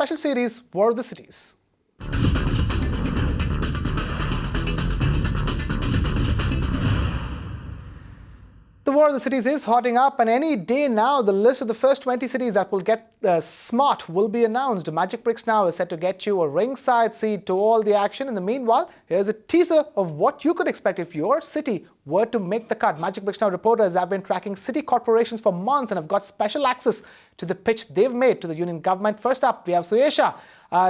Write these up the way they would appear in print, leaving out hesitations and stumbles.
special series, War of the Cities. The War of the Cities is hotting up, and any day now, the list of the first 20 cities that will get smart will be announced. Magicbricks Now is set to get you a ringside seat to all the action. In the meanwhile, here's a teaser of what you could expect if your city were to make the cut. Magicbricks Now reporters have been tracking city corporations for months and have got special access to the pitch they've made to the union government. First up, we have Suyesha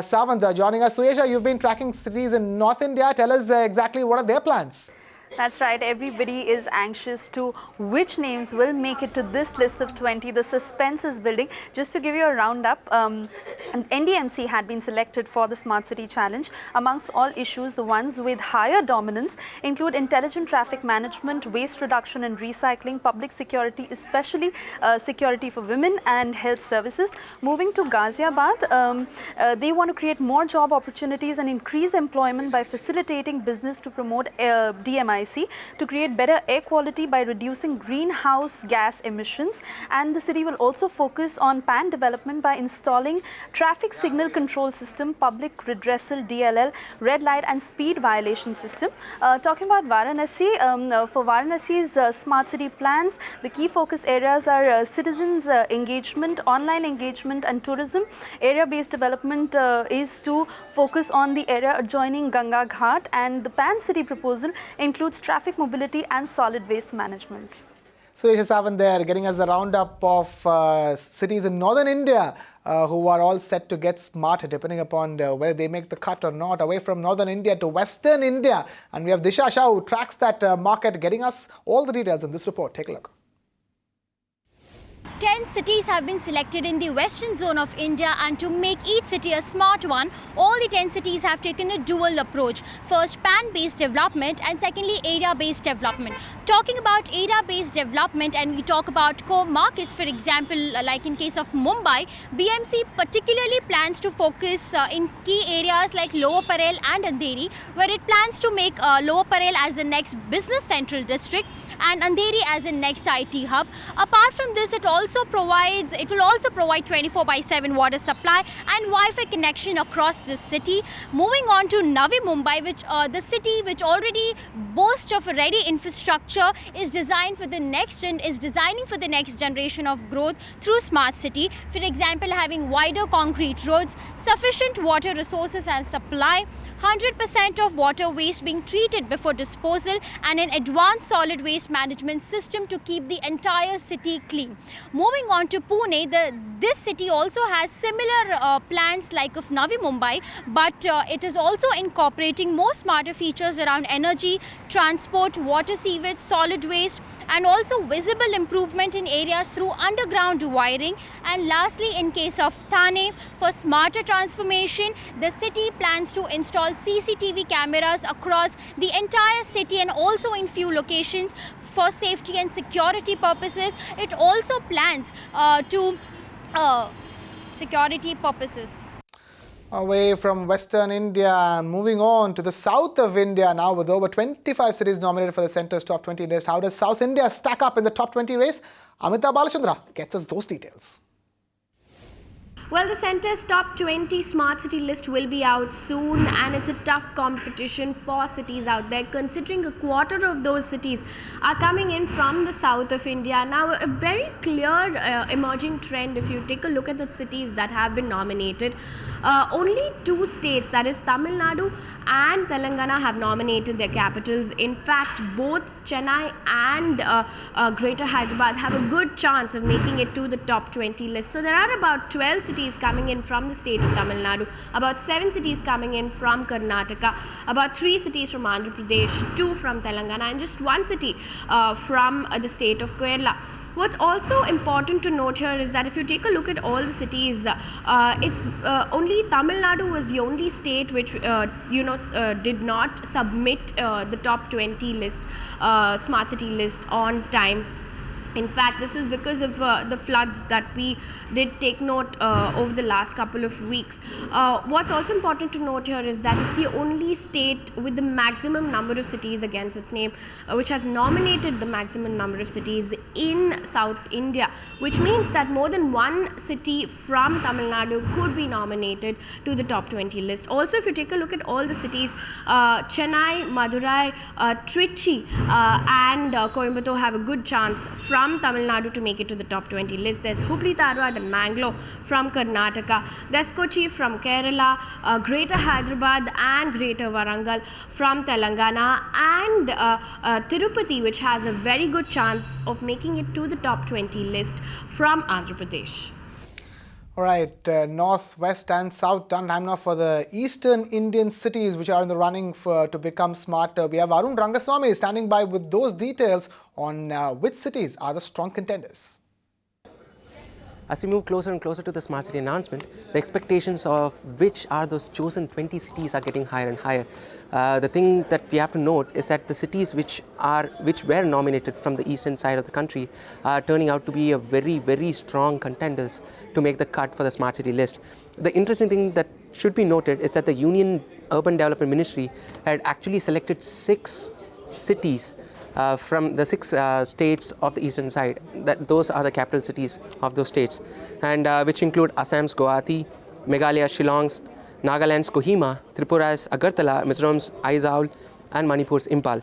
Savant joining us. Suyesha, you've been tracking cities in North India. Tell us exactly what are their plans. That's right. Everybody is anxious to which names will make it to this list of 20. The suspense is building. Just to give you a roundup, NDMC had been selected for the Smart City Challenge. Amongst all issues, the ones with higher dominance include intelligent traffic management, waste reduction and recycling, public security, especially security for women, and health services. Moving to Ghaziabad, they want to create more job opportunities and increase employment by facilitating business to promote DMI, to create better air quality by reducing greenhouse gas emissions. And the city will also focus on PAN development by installing traffic signal control system, public redressal DLL, red light and speed violation system. Talking about Varanasi, for Varanasi's smart city plans, the key focus areas are citizens engagement, online engagement and tourism. Area-based development is to focus on the area adjoining Ganga Ghat, and the PAN city proposal includes traffic mobility and solid waste management. Suyesha Savant there getting us a roundup of cities in northern India who are all set to get smart depending upon whether they make the cut or not. Away from northern India to western India, and we have Disha Shah who tracks that market, getting us all the details in this report. Take a look. 10 cities have been selected in the western zone of India, and to make each city a smart one, all the 10 cities have taken a dual approach. First, PAN-based development, and secondly, area-based development. Talking about area-based development, and we talk about core markets, for example, like in case of Mumbai, BMC particularly plans to focus in key areas like Lower Parel and Andheri, where it plans to make Lower Parel as the next business central district and Andheri as the next IT hub. Apart from this, it will also provide 24/7 water supply and Wi-Fi connection across the city. Moving on to Navi Mumbai, which the city which already boasts of a ready infrastructure is designing for the next generation of growth through smart city. For example, having wider concrete roads, sufficient water resources and supply, 100% of water waste being treated before disposal, and an advanced solid waste management system to keep the entire city clean. Moving on to Pune, this city also has similar plans like of Navi Mumbai, but it is also incorporating more smarter features around energy, transport, water sewage, solid waste, and also visible improvement in areas through underground wiring. And lastly, in case of Thane, for smarter transformation, the city plans to install CCTV cameras across the entire city and also in few locations for safety and security purposes. It also plans security purposes. Away from western India, moving on to the south of India now, with over 25 cities nominated for the Centre's top 20 list. How does South India stack up in the top 20 race? Amita Balachandra gets us those details. Well, the Centre's top 20 smart city list will be out soon, and it's a tough competition for cities out there, considering a quarter of those cities are coming in from the south of India. Now, a very clear emerging trend, if you take a look at the cities that have been nominated, only two states, that is Tamil Nadu and Telangana, have nominated their capitals. In fact, both Chennai and Greater Hyderabad have a good chance of making it to the top 20 list. So there are about 12 cities coming in from the state of Tamil Nadu, about 7 cities coming in from Karnataka, about 3 cities from Andhra Pradesh, 2 from Telangana, and just 1 city from the state of Kerala. What's also important to note here is that if you take a look at all the cities, it's only Tamil Nadu was the only state which did not submit the top 20 list, smart city list on time. In fact, this was because of the floods that we did take note over the last couple of weeks. What's also important to note here is that it's the only state with the maximum number of cities against its name, which has nominated the maximum number of cities in South India, which means that more than one city from Tamil Nadu could be nominated to the top 20 list. Also, if you take a look at all the cities, Chennai, Madurai, Trichy and Coimbatore have a good chance from Tamil Nadu to make it to the top 20 list. There's Hubli, Dharwad and Mangalore from Karnataka. There's Kochi from Kerala, Greater Hyderabad and Greater Warangal from Telangana, and Tirupati, which has a very good chance of making it to the top 20 list from Andhra Pradesh. All right, north, west and south done. Time now for the eastern Indian cities which are in the running to become smarter. We have Arun Rangaswamy standing by with those details on which cities are the strong contenders. As we move closer and closer to the smart city announcement, the expectations of which are those chosen 20 cities are getting higher and higher. The thing that we have to note is that the cities which were nominated from the eastern side of the country are turning out to be a very, very strong contenders to make the cut for the smart city list. The interesting thing that should be noted is that the Union Urban Development Ministry had actually selected 6 cities from the 6 states of the eastern side. Those are the capital cities of those states, and which include Assam's Guwahati, Meghalaya's Shillong's, Nagaland's Kohima, Tripura's Agartala, Mizoram's Aizawl, and Manipur's Impal.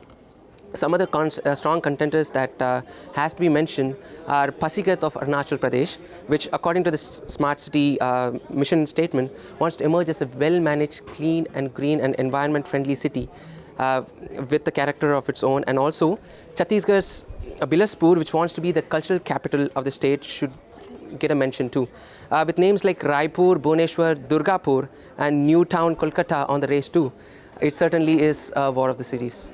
Some of the strong contenders that has to be mentioned are Pasigat of Arunachal Pradesh, which according to the Smart City mission statement wants to emerge as a well-managed, clean and green and environment-friendly city with the character of its own. And also Chhattisgarh's Bilaspur, which wants to be the cultural capital of the state, should get a mention too. With names like Raipur, Bhubaneswar, Durgapur and New Town, Kolkata on the race too. It certainly is a war of the cities.